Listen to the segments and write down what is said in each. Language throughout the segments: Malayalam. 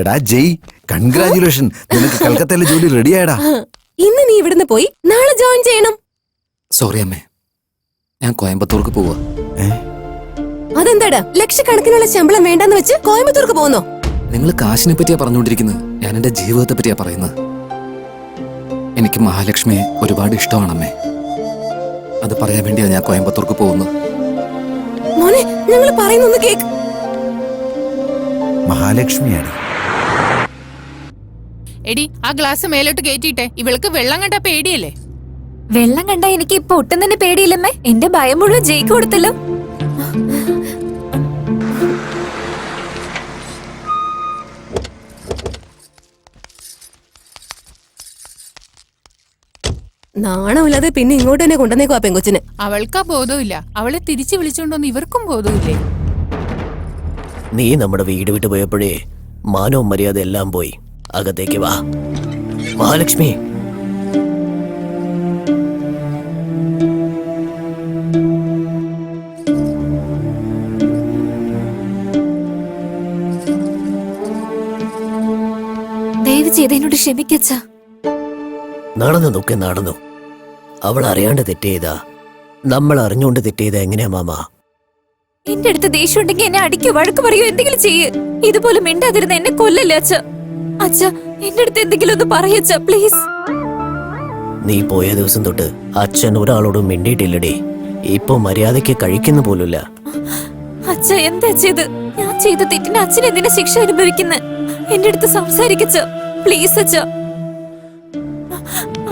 എടാ ജയ്, കൺഗ്രാചുലേഷൻ, നിനക്ക് കൽക്കത്തയിലെ ജോലി റെഡിയായടാ. ഇന്ന് നീ ഇവിടുന്ന് പോയി നാളെ ജോയിൻ ചെയ്യണം. സോറി അമ്മേ, ഞാൻ കോയമ്പത്തൂർക്ക് പോവാ. അതെന്താടാ ലക്ഷക്കണക്കിനുള്ള ശമ്പളം വേണ്ടെന്ന് വെച്ച് കോയമ്പത്തൂർക്ക് പോകുന്നോ? നിങ്ങൾ കാശിനെ പറ്റിയാ പറഞ്ഞുകൊണ്ടിരിക്കുന്നത്, ഞാൻ എന്റെ ജീവിതത്തെ പറ്റിയാ പറയുന്നത്. എനിക്ക് മഹാലക്ഷ്മിയെ ഒരുപാട് ഇഷ്ടമാണമ്മേ. അത് പറയാൻ വേണ്ടിയാ ഞാൻ കോയമ്പത്തൂർക്ക് പോകുന്നത്. മോനെ, ഞങ്ങൾ പറയുന്നൊന്ന് കേക്ക്. മഹാലക്ഷ്മിയാണ്. എടി, ആ ഗ്ലാസ് മേലോട്ട് കയറ്റിട്ടെ. ഇവൾക്ക് വെള്ളം കണ്ടാ പേടിയല്ലേ? വെള്ളം കണ്ടാ എനിക്ക് ഇപ്പൊ ഒട്ടും തന്നെ പേടിയില്ലമ്മേ. എന്റെ ഭയം മുഴുവൻ ജയിക്ക് കൊടുത്തല്ലോ. നാണമില്ലാതെ പിന്നെ ഇങ്ങോട്ട് തന്നെ കൊണ്ടുവന്നേക്കോ ആ പെങ്കൊച്ചിനെ. അവൾക്കാ ബോധമില്ല. അവളെ തിരിച്ചു വിളിച്ചോണ്ടോന്ന് ഇവർക്കും ബോധമില്ലേ? നീ നമ്മുടെ വീട് വിട്ടു പോയപ്പോഴേ മാനവും മര്യാദ എല്ലാം പോയി. അകത്തേക്ക് വാ മഹാലക്ഷ്മി. ദയവ് ചെയ്ത് എന്നോട് ക്ഷമിക്കച്ച. നടന്നു നോക്കെ നടന്നു. അവൾ അറിയാണ്ട് തെറ്റെയ്താ, നമ്മൾ അറിഞ്ഞുകൊണ്ട് തെറ്റെയ്താ എങ്ങനെയാ മാമ? എന്റെ അടുത്ത് ദേഷ്യം ഉണ്ടെങ്കിൽ എന്നെ അടിക്കോ വഴക്ക് പറയോ എന്തെങ്കിലും ചെയ്യ്. ഇതുപോലെ മിണ്ടാതിരുന്ന എന്നെ കൊല്ലല്ലേ അച്ഛ. അച്ഛ, എന്റെ അടുത്ത് എന്തെങ്കിലും ഒന്ന് പറയച്ച പ്ലീസ്. നീ പോയ ദിവസം തൊട്ട് അച്ഛൻ ഒരാളോടും മിണ്ടിയിട്ടില്ലടേ. ഇപ്പൊ മര്യാദയ്ക്ക് കഴിക്കുന്ന പോലുമില്ല. അച്ഛ, എന്താ ചെയ്ത്? ഞാൻ ചെയ്ത തെറ്റിന് അച്ഛൻ എന്തിനാ ശിക്ഷ അനുഭവിക്കുന്നത്? എന്റെ അടുത്ത് സംസാരിക്കച്ച പ്ലീസ് അച്ഛ.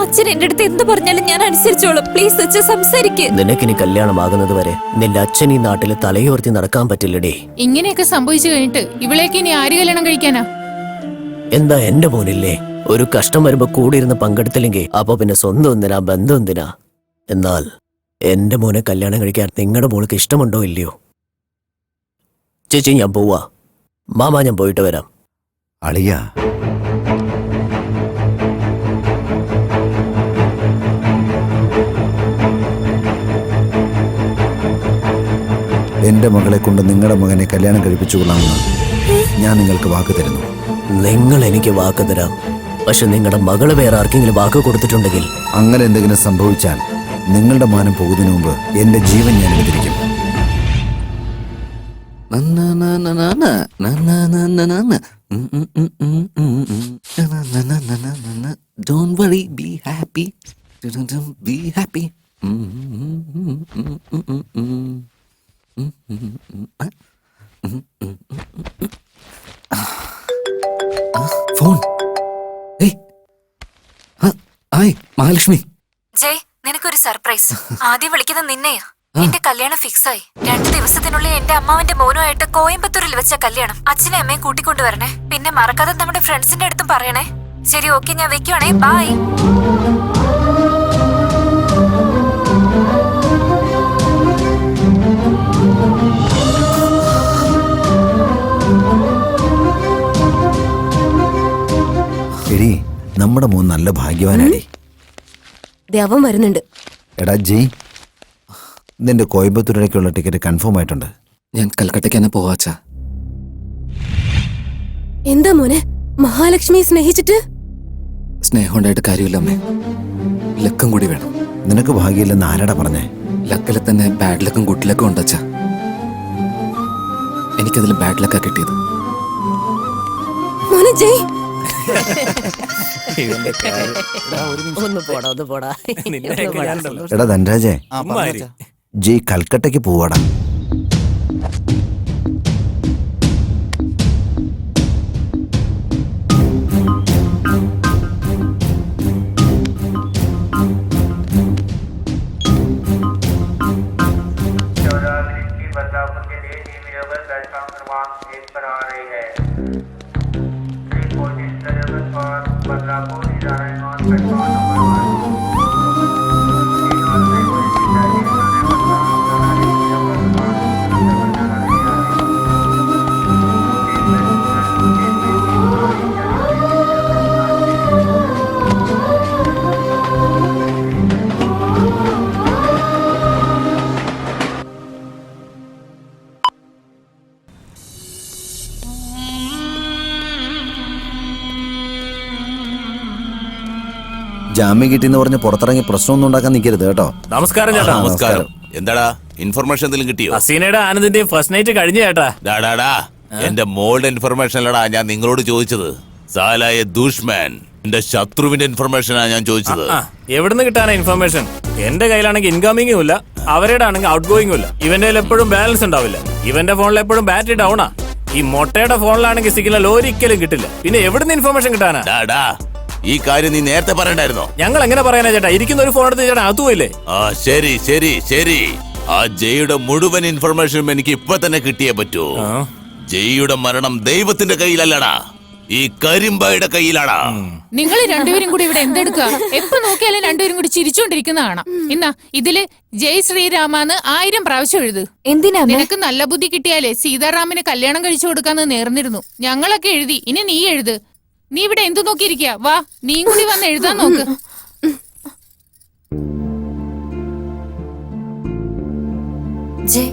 അച്ഛൻ എന്റെ അടുത്ത് എന്ത് പറഞ്ഞാലും ഞാൻ അനുസരിച്ചോളും. പ്ലീസ് അച്ഛ, സംസാരിക്ക്. നിനക്കിനി കല്യാണമാകുന്നത് വരെ നിന്റെ അച്ഛൻ ഈ നാട്ടിൽ തലയുയർത്തി നടക്കാൻ പറ്റില്ലടേ. ഇങ്ങനെയൊക്കെ സംഭവിച്ചു കഴിഞ്ഞിട്ട് ഇവളേക്ക് ഇനി ആര് കല്യാണം കഴിക്കാനാ? എന്താ എന്റെ മോനില്ലേ? ഒരു കഷ്ടം വരുമ്പോ കൂടെ ഇരുന്ന് പങ്കെടുത്തില്ലെങ്കിൽ അപ്പൊ പിന്നെ സ്വന്തം എന്തിനാ, ബന്ധം എന്തിനാ? എന്നാൽ എന്റെ മോനെ കല്യാണം കഴിക്കാൻ നിങ്ങളുടെ മോൾക്ക് ഇഷ്ടമുണ്ടോ ഇല്ലയോ? ചേച്ചി, ഞാൻ പോവാ. മാമാ, ഞാൻ പോയിട്ട് വരാം. അളിയ, എന്റെ മകളെ കൊണ്ട് നിങ്ങളുടെ മകനെ കല്യാണം കഴിപ്പിച്ചു കൊള്ളാമെന്ന് ഞാൻ നിങ്ങൾക്ക് വാക്ക് തരുന്നു. നിങ്ങൾ എനിക്ക് വാക്ക് തരാം, പക്ഷെ നിങ്ങളുടെ മകള് വേറെ ആർക്കെങ്കിലും വാക്ക് കൊടുത്തിട്ടുണ്ടെങ്കിൽ അങ്ങനെ എന്തെങ്കിലും സംഭവിച്ചാൽ നിങ്ങളുടെ മാനം പോകുന്നതിന് മുമ്പ് എന്റെ ജീവൻ ഞാൻ എടുത്തിരിക്കും. Don't worry, be happy. Be happy. Phone. Hi Mahalakshmi. Jai, നിനക്കൊരു സർപ്രൈസ്. ആദ്യം വിളിക്കുന്നത് നിന്നെയാ. എന്റെ കല്യാണം ഫിക്സ് ആയി. 2 ദിവസത്തിനുള്ളിൽ എന്റെ അമ്മാവന്റെ മോനുമായിട്ട് കോയമ്പത്തൂരിൽ വെച്ച കല്യാണം. അച്ഛനെ അമ്മയും കൂട്ടിക്കൊണ്ടുവരണേ. പിന്നെ മറക്കാതെ നമ്മുടെ ഫ്രണ്ട്സിന്റെ അടുത്തും പറയണേ. ശരി, ഓക്കെ, ഞാൻ വെക്കുവാണേ. ബൈ. എടി, നമ്മുടെ മോൻ നല്ല ഭാഗ്യവാനാടി. അവൻ വരുന്നുണ്ട്. എടാ ജയ്, നിന്റെ കോയമ്പത്തൂരിലേക്കുള്ള ടിക്കറ്റ് കൺഫേം ആയിട്ടുണ്ട്. ഞാൻ കൽക്കട്ടയ്ക്ക് തന്നെ പോവാച്ചാ. എന്താ മോനെ, മഹാലക്ഷ്മിയെ സ്നേഹിച്ചിട്ട്? സ്നേഹം ഉണ്ടായിട്ട് കാര്യമില്ല അമ്മേ, ലക്കും കൂടി വേണം. നിനക്ക് ഭാഗ്യമില്ലെന്ന് ആരാടാ പറഞ്ഞേ? ലക്കിൽ തന്നെ ബാഡ് ലക്കും ഗുഡ് ലക്കും ഉണ്ടച്ചാ. എനിക്കതിൽ ബാഡ് ലക്കാ കിട്ടിയത്. മോനെ ജയ്, ഒന്ന് പോടാ, ഒന്ന് പോടാ. എടാ ധനരാജേ, ജയ് കൽക്കട്ടയ്ക്ക് പോവാടാ. बदलापुर के लिए टीम 11 प्लेटफॉर्म क्रमांक 1 पर आ रही है। कोशिश और बदलापुर जा रहे हैं प्लेटफॉर्म नंबर 1। ജാമ്യം കിട്ടിയെന്ന് പറഞ്ഞ് പുറത്തിറങ്ങി പ്രശ്നമൊന്നും ഉണ്ടാക്കാൻ നിൽക്കരുത് കേട്ടോ. നമസ്കാരം ചേട്ടാ. നമസ്കാരം. എന്താടാ ഇൻഫർമേഷൻ എന്തെങ്കിലും കിട്ടിയോ? ഹസീനയുടെ ആനന്ദിന്റെയും ഫസ്റ്റ് നൈറ്റ് കഴിഞ്ഞു ചേട്ടാ. ഡാടാ എന്റെ മോളുടെ ഇൻഫർമേഷൻ അല്ലടാ ഞാൻ നിങ്ങളോട് ചോദിച്ചത്. സാലായ ദുഷ്മാൻ എന്റെ ശത്രുവിന്റെ ഇൻഫർമേഷനാ ഞാൻ ചോദിച്ചത്. എവിടുന്ന് കിട്ടാനാ ഇൻഫർമേഷൻ? എന്റെ കയ്യിലാണെങ്കിൽ ഇൻകമിങ്ങും ഇല്ല, അവരുടെ ആണെങ്കിൽ ഔട്ട് ഗോയിങ്ങും ഇല്ല. ഇവന്റെ എപ്പോഴും ബാലൻസ് ഉണ്ടാവില്ല. ഇവന്റെ ഫോണിൽ എപ്പോഴും ബാറ്ററി ഡൗണാ. ഈ മൊട്ടയുടെ ഫോണിലാണെങ്കിൽ സിഗ്നൽ ഒരിക്കലും കിട്ടില്ല. പിന്നെ എവിടുന്ന് ഇൻഫർമേഷൻ കിട്ടാനാ? ഡാടാ ഈ കാര്യം നീ നേരത്തെ പറയണ്ടായിരുന്നോ? ഞങ്ങൾ എങ്ങനെ പറയാനാ ചേട്ടാ? ഇരിക്കുന്ന ഒരു ഫോൺ എടുത്ത് ചേട്ടാ അകത്തു പോയില്ലേ? ആ ശരി ശരി ശരി. ആ ജയുടെ മുഴുവൻ ഇൻഫർമേഷനും എനിക്ക് ഇപ്പൊ തന്നെ കിട്ടിയേ പറ്റൂ. ജയുടെ മരണം ദൈവത്തിന്റെ കയ്യിലല്ലടാ, ഈ കരിമ്പായുടെ കയ്യിലാടാ. നിങ്ങൾ രണ്ടുപേരും കൂടി ഇവിടെ എന്തെടുക്കുക? എപ്പോ നോക്കിയാലും രണ്ടുപേരും കൂടി ചിരിച്ചുകൊണ്ടിരിക്കുന്ന കാണാം. ഇന്നാ ഇതില് ജയ് ശ്രീരാമാന്ന് 1000 പ്രാവശ്യം എഴുത്. എന്തിനാ നിനക്ക് നല്ല ബുദ്ധി കിട്ടിയാലേ സീതാറാമിന് കല്യാണം കഴിച്ചു കൊടുക്കാന്ന് നേർന്നിരുന്നു. ഞങ്ങളൊക്കെ എഴുതി, ഇനി നീ എഴുത്. നീ ഇവിടെ എന്തു നോക്കിയിരിക്കുക? വാ, നീയും കൂടി വന്ന് എഴുതാൻ നോക്ക്. ജയ്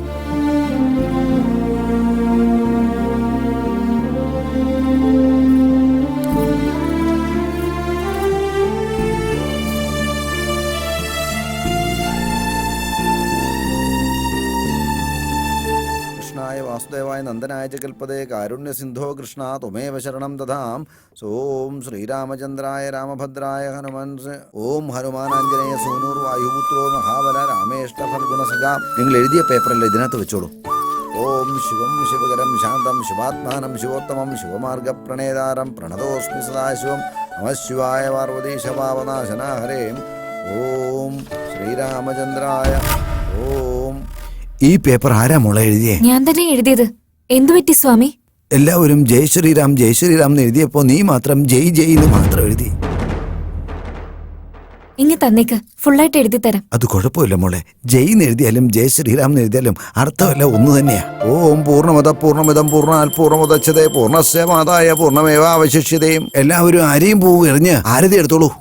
കൃഷ്ണായ വാസുദേവായ നന്ദനായ ജഗൽപദേ കാരുണ്യ സിന്ധോ കൃഷ്ണ ത്വമേവ ശരണം ദധാം. സോം ശ്രീരാമചന്ദ്രായ രാമഭദ്രായ ഹനുമാൻ. ഓം ഹനുമാനാഞ്ജനേയ സൂനൂർ വായുപുത്രോ മഹാബല രാമേഷ്ട ഫൽഗുണസജ. നിങ്ങൾ എഴുതിയ പേപ്പറല്ലേ ഇതിനകത്ത് വെച്ചോളൂ. ഓം ശിവം ശിവകരം ശാന്തം ശിവാത്മാനം ശിവോത്തമം ശിവമാർഗപ്രണേതാരം പ്രണതോസ്മി സദാശിവം നമഃശിവായ പാർവതീശപാവനാശന ഹരേ. ഓം ശ്രീരാമചന്ദ്രായ. ഓം. ഈ പേപ്പർ ആരാ മോളെ എഴുതിയേ? ഞാൻ തന്നെ എഴുതിയത്. എന്തുപറ്റി സ്വാമി? എല്ലാവരും ജയ് ശ്രീറാം എന്ന് എഴുതിയപ്പോ നീ മാത്രം ജയ് ജയ് എന്ന് മാത്രം എഴുതി. ഇങ്ങ് തന്നേക്ക്, ഫുള്ളായിട്ട് എഴുതി തരാം. അത് കുഴപ്പമില്ല മോളെ. ജയ് എന്ന് എഴുതിയാലും ജയ് ശ്രീറാം എന്ന് എഴുതിയാലും അർത്ഥമല്ല ഒന്ന് തന്നെയാ. ഓം പൂർണ്ണമത പൂർണ്ണമിതം പൂർണ്ണാൽ പൂർണ്ണമുദച്ഛതേ പൂർണ്ണസ്യ മാതായ പൂർണ്ണമേവ അവശിഷ്യതയും. എല്ലാവരും ആരെയും പൂവ് എറിഞ്ഞ് ആരതി എടുത്തോളൂ.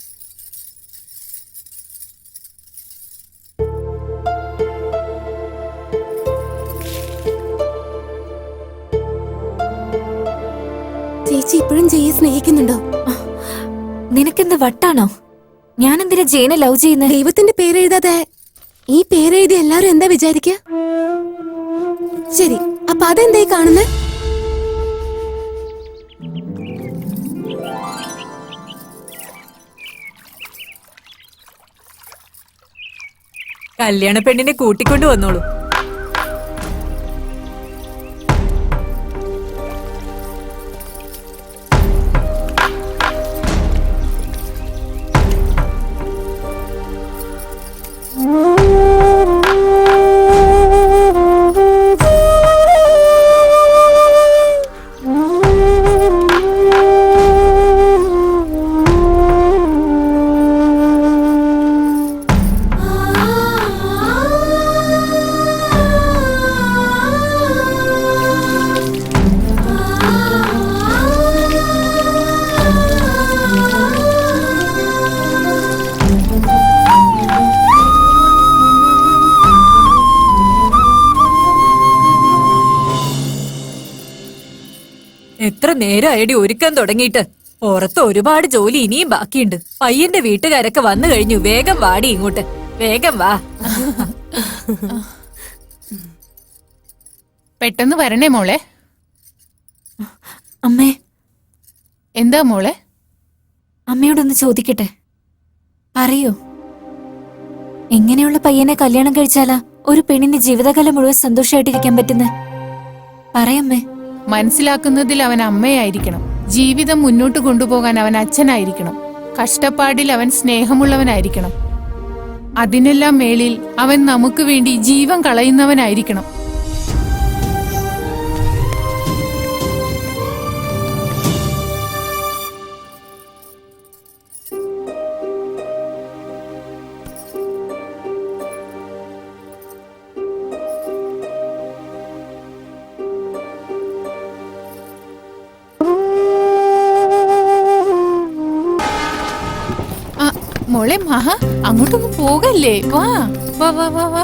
ചേച്ചി ഇപ്പോഴും ജയെ സ്നേഹിക്കുന്നുണ്ടോ? നിനക്കെന്ത് വട്ടാണോ? ഞാനെന്തിനാ ജയനെ ലവ് ചെയ്യുന്നത്? ദൈവത്തിന്റെ പേരെഴുതാതെ ഈ പേരെഴുതി എല്ലാരും എന്താ വിചാരിക്ക? ശരി, അപ്പൊ അതെന്തായി കാണുന്നേ? കല്യാണ പെണ്ണിനെ കൂട്ടിക്കൊണ്ടു വന്നോളൂ. എത്ര നേരമായടി ഒരുക്കാൻ തുടങ്ങിയിട്ട്. പുറത്ത് ഒരുപാട് ജോലി ഇനിയും ബാക്കിയുണ്ട്. പയ്യന്റെ വീട്ടുകാരൊക്കെ വന്നു കഴിഞ്ഞു. വേഗം വാടി ഇങ്ങോട്ട്, വേഗം വാ. പെട്ടെന്ന് വരണേ മോളെ. അമ്മേ, എന്താ മോളെ? അമ്മയോടൊന്ന് ചോദിക്കട്ടെ, പറയൂ. എങ്ങനെയുള്ള പയ്യനെ കല്യാണം കഴിച്ചാലാ ഒരു പെണ്ണിന് ജീവിതകാലം മുഴുവൻ സന്തോഷമായിട്ടിരിക്കാൻ പറ്റുന്നേ? പറയമ്മേ. മനസ്സിലാക്കുന്നതിൽ അവൻ അമ്മയായിരിക്കണം. ജീവിതം മുന്നോട്ട് കൊണ്ടുപോകാൻ അവൻ അച്ഛനായിരിക്കണം. കഷ്ടപ്പാടിൽ അവൻ സ്നേഹമുള്ളവനായിരിക്കണം. അതിനെല്ലാം മേളിൽ അവൻ നമുക്ക് വേണ്ടി ജീവൻ കളയുന്നവനായിരിക്കണം. മോളെ മഹാ, അങ്ങോട്ടൊന്നും പോകല്ലേ. വാ വാ വാ വാ വാ.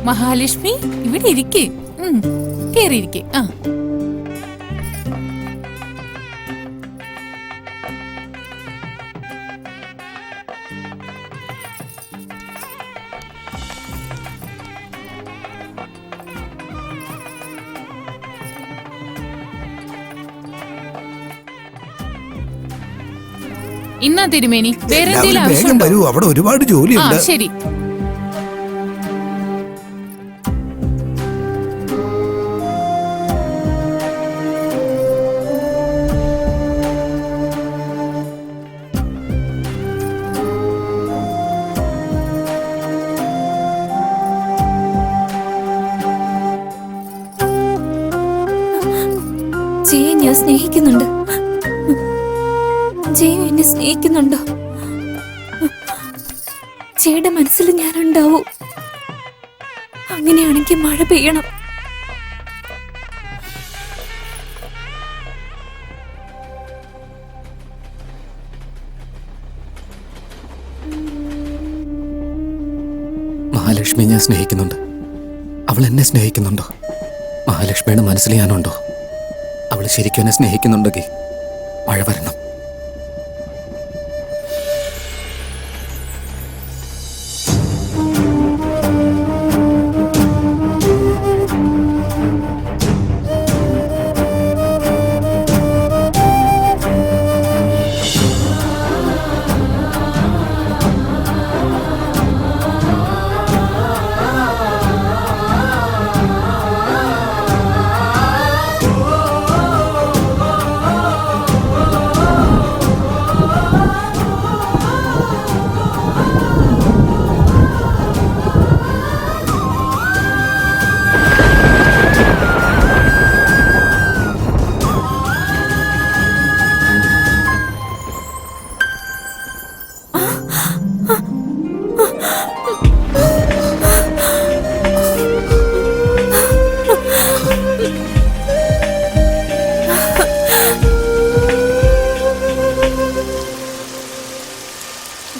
മഹാലക്ഷ്മി ഇവിടെ ഇരിക്കേ, കേറിയിരിക്കേ. ഇന്നാ തിരുമേനി വേറെ എന്തെങ്കിലും എല്ലാവരും വേഗം ആവശ്യമുണ്ടോ? വരൂ, അവിടെ ഒരുപാട് ആ ജോലിയുണ്ട്. ശരി. ജയ ഞാൻ സ്നേഹിക്കുന്നുണ്ട്. ജയ എന്നെ സ്നേഹിക്കുന്നുണ്ടോ? ജയുടെ മനസ്സിൽ ഞാനുണ്ടാവൂ. അങ്ങനെയാണെങ്കിൽ മഴ പെയ്യണം. മഹാലക്ഷ്മി ഞാൻ സ്നേഹിക്കുന്നുണ്ട്. അവൾ എന്നെ സ്നേഹിക്കുന്നുണ്ടോ? മഹാലക്ഷ്മിയുടെ മനസ്സിൽ ഞാനുണ്ടോ? അവൾ ശരിക്കും എന്നെ സ്നേഹിക്കുന്നുണ്ടെങ്കിൽ മഴ വരണം.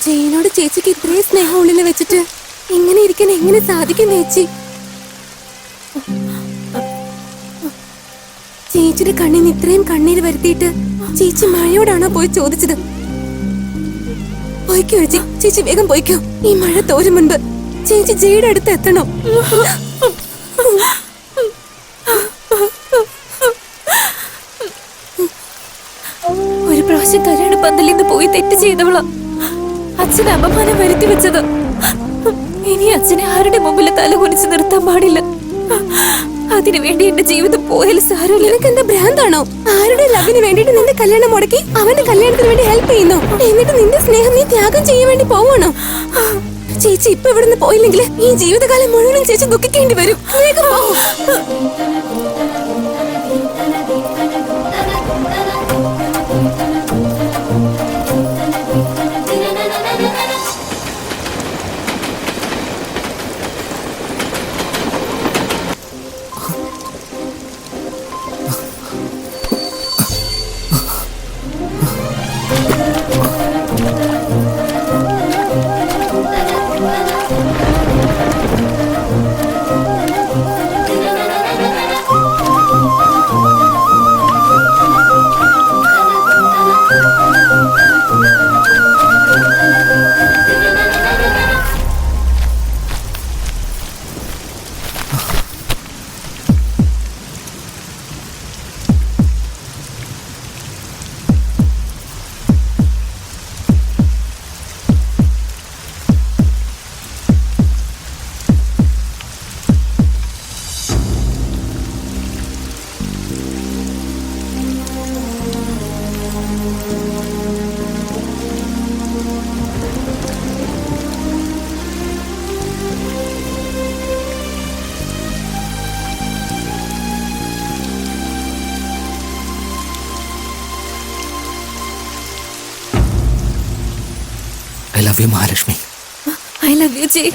ജയനോട് ചേച്ചിക്ക് ഇത്രയും സ്നേഹം ഉള്ളിൽ വെച്ചിട്ട് ഇങ്ങനെ ഇരിക്കാൻ എങ്ങനെ സാധിക്കും ചേച്ചി? ചേച്ചിയുടെ കണ്ണിന് ഇത്രയും കണ്ണീര് വരുത്തിയിട്ട് ചേച്ചി മഴയോടാണോ പോയി ചോദിച്ചത്? പോയിക്കോ ചേച്ചി, ചേച്ചി വേഗം പോയിക്കോ. ഈ മഴ തോരും മുൻപ് ചേച്ചി ജയുടെ അടുത്ത് എത്തണം. ഒരു പ്രാവശ്യം കല്യാണ പന്തലിൽ നിന്ന് പോയി തെറ്റ് ചെയ്തവളാ അച്ഛന് അപമാനം വരുത്തി വെച്ചത്. ഇനി അച്ഛനെ ആരുടെ മുമ്പിൽ തലകുനിച്ച് നിർത്താൻ പാടില്ല. അതിനുവേണ്ടി എന്റെ ജീവിതം പോയാൽ സാരമില്ല. നിനക്ക് എന്താ ഭ്രാന്താണോ? ആരുടെ ലവിന് വേണ്ടിട്ട് നിന്റെ കല്യാണം മുടക്കി അവന്റെ കല്യാണത്തിന് വേണ്ടി ഹെൽപ്പ് ചെയ്യുന്നു. എന്നിട്ട് നിന്റെ സ്നേഹം നീ ത്യാഗം ചെയ്യാൻ വേണ്ടി പോവാണോ? ചേച്ചി ഇപ്പൊ ഇവിടുന്ന് പോയില്ലെങ്കിൽ ഈ ജീവിതകാലം മുഴുവനും ചേച്ചി ദുഃഖിക്കേണ്ടി വരും. വേഗം പോ. I love you, Mahalakshmi. I love you, Jay.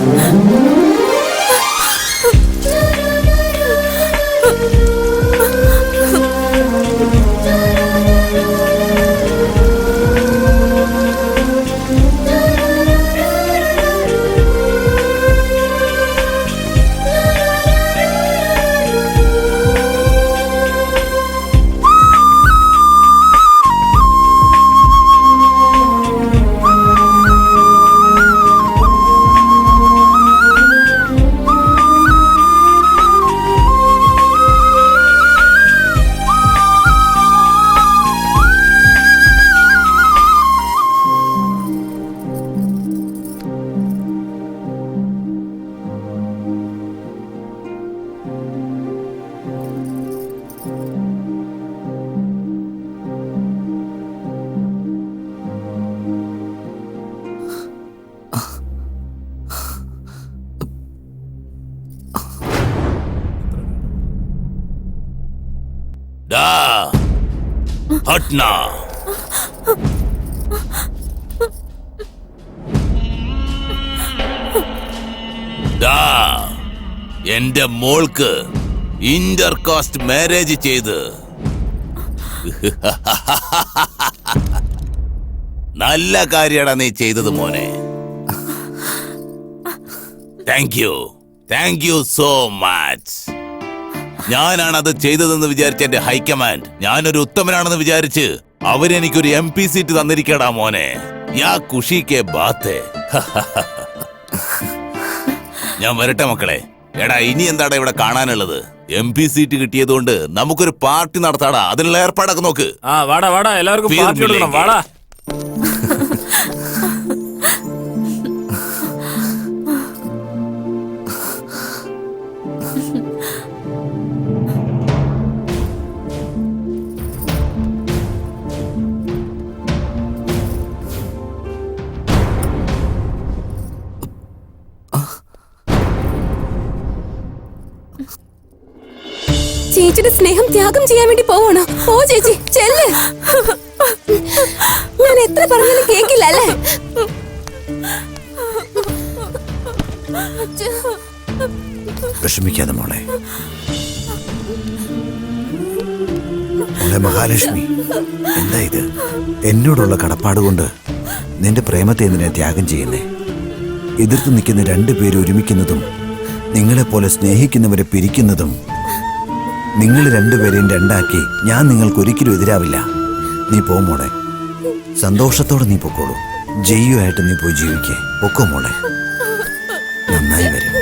ദാ ഹട്ന. ദാ എന്റെ മോൾക്ക് ഇന്റർ കാസ്റ്റ് മാരേജ് ചെയ്ത് നല്ല കാര്യമാണ് നീ ചെയ്തത് മോനെ. Thank you so much. ഞാനാണ് അത് ചെയ്തതെന്ന് വിചാരിച്ച എന്റെ ഹൈക്കമാൻഡ്, ഞാനൊരു ഉത്തമനാണെന്ന് വിചാരിച്ച് അവരെനിക്കൊരു MP സീറ്റ് തന്നിരിക്കടാ മോനെ. യാ ഖുഷിക്കെ ബാത്തെ. ഞാൻ വരട്ടെ മക്കളെ. എടാ ഇനി എന്താടാ ഇവിടെ കാണാനുള്ളത്? MP സീറ്റ് കിട്ടിയതുകൊണ്ട് നമുക്കൊരു പാർട്ടി നടത്താടാ. അതിനുള്ള ഏർപ്പാടൊക്കെ നോക്ക്. ആ വാടാ വാടാ, എല്ലാവർക്കും പാർട്ടി കൊടുക്കണം. വാടാ. ചേച്ചിയുടെ സ്നേഹം ത്യാഗം ചെയ്യാൻ വേണ്ടി പോവാണോ? ഓ ചേച്ചി ചെല്ല്. ഞാൻ എത്ര പറഞ്ഞാലും കേക്കില്ല അല്ലേ? വിഷമിക്കാതെ മോളെ. മോളെ മഹാലക്ഷ്മി, എന്താ ഇത്? എന്നോടുള്ള കടപ്പാട് കൊണ്ട് നിന്റെ പ്രേമത്തെ എന്തിനാ ത്യാഗം ചെയ്യുന്നേ? എതിർത്ത് നിൽക്കുന്ന രണ്ടുപേരും ഒരുമിക്കുന്നതും നിങ്ങളെപ്പോലെ സ്നേഹിക്കുന്നവരെ പിരിക്കുന്നതും, നിങ്ങൾ രണ്ടുപേരെയും രണ്ടാക്കി ഞാൻ നിങ്ങൾക്കൊരിക്കലും എതിരാവില്ല. നീ പോ മോളെ, സന്തോഷത്തോടെ നീ പൊക്കോളൂ. ജയ്യുമായിട്ട് നീ പോയി ജീവിക്കേ. പൊക്കോ മോളെ, നന്നായി വരും.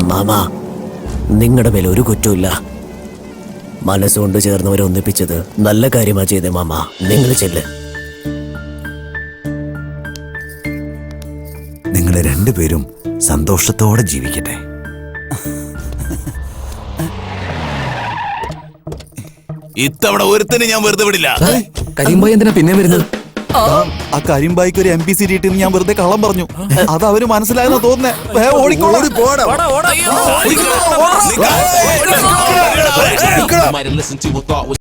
മാമ, നിങ്ങളുടെ മേലെ ഒരു കുറ്റമില്ല. മനസ്സുകൊണ്ട് ചേർന്നവരെ ഒന്നിപ്പിച്ചത് നല്ല കാര്യമാ ചെയ്തേ മാമ. നിങ്ങൾ ചെല്ല്. നിങ്ങൾ രണ്ടുപേരും സന്തോഷത്തോടെ ജീവിക്കട്ടെ. ഇത്തവണ ഒരുത്തനെ ഞാൻ വെറുതെ വിടില്ല. കരിമ്പായി എന്തിനാ പിന്നെ വരുന്നത്? ആ കരിമ്പായിക്ക് ഒരു MP സീറ്റ് കിട്ടിയെന്ന് ഞാൻ വെറുതെ കള്ളം പറഞ്ഞു. അത് അവര് മനസ്സിലായെന്നാ തോന്നുന്നേ. ഓടിക്കോളാം. നിക്ക. Might have listened to a thought was